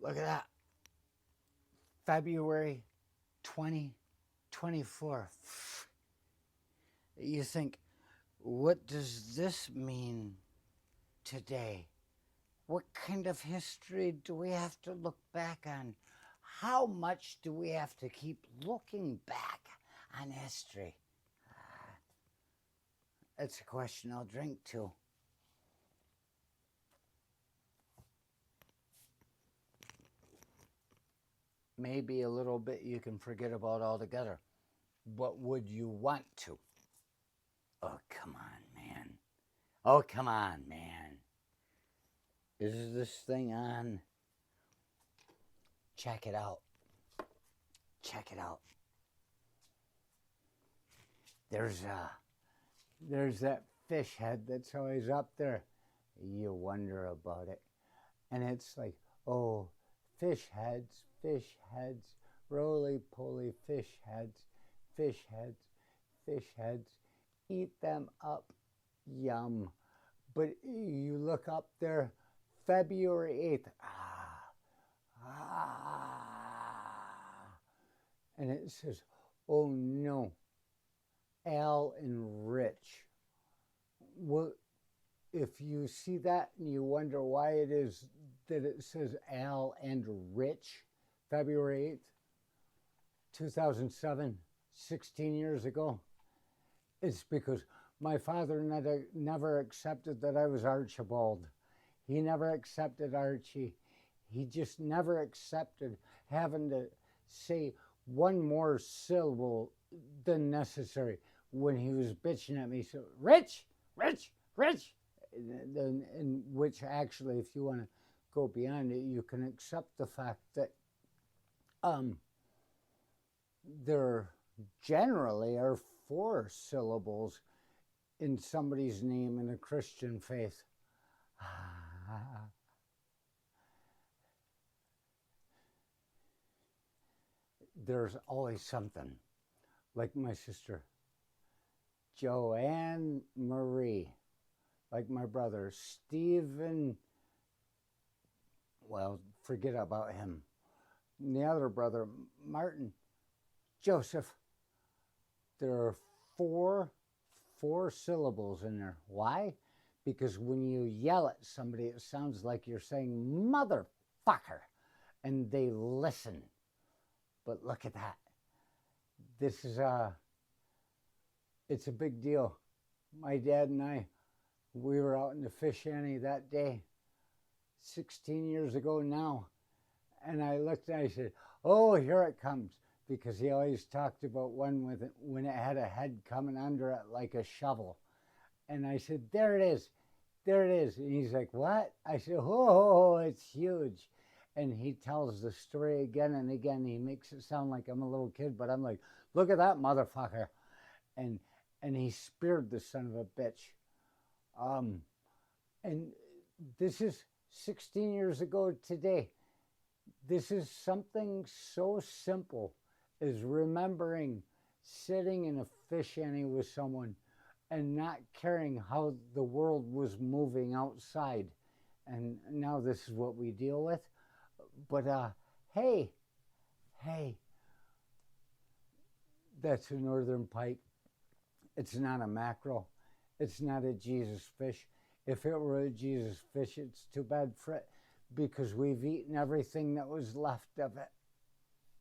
Look at that. February 2024. You think, what does this mean today? What kind of history do we have to look back on? How much do we have to keep looking back on history? That's a question I'll drink to. Maybe a little bit you can forget about altogether. But would you want to? Oh, come on, man. Oh, come on, man. Is this thing on? Check it out. Check it out. There's that fish head that's always up there. You wonder about it. And it's like, oh, fish heads, roly-poly fish heads, fish heads, fish heads. Eat them up, yum. But you look up there, February 8th. And it says, oh no, Al and Rich. Well, if you see that and you wonder why it is that it says Al and Rich, February 8th, 2007, 16 years ago, it's because my father never accepted that I was Archibald. He never accepted Archie. He just never accepted having to say one more syllable than necessary when he was bitching at me. So, Rich, Rich, Rich. And which actually, if you want to go beyond it, you can accept the fact that there generally are 4 syllables in somebody's name in a Christian faith. There's always something. Like my sister, Joanne Marie. Like my brother, Stephen. Well, forget about him. And the other brother, Martin, Joseph. There are four syllables in there. Why? Because when you yell at somebody, it sounds like you're saying motherfucker, and they listen. But look at that. This is it's a big deal. My dad and I, we were out in the fish shanty that day, 16 years ago now. And I looked and I said, oh, here it comes. Because he always talked about one with it, when it had a head coming under it like a shovel. And I said, there it is. There it is. And he's like, what? I said, oh, it's huge. And he tells the story again and again. He makes it sound like I'm a little kid, but I'm like, look at that motherfucker. And he speared the son of a bitch. And this is 16 years ago today. This is something so simple as remembering sitting in a fish shanty with someone and not caring how the world was moving outside. And now this is what we deal with. But hey, that's a northern pike. It's not a mackerel. It's not a Jesus fish. If it were a Jesus fish, it's too bad for it, because we've eaten everything that was left of it.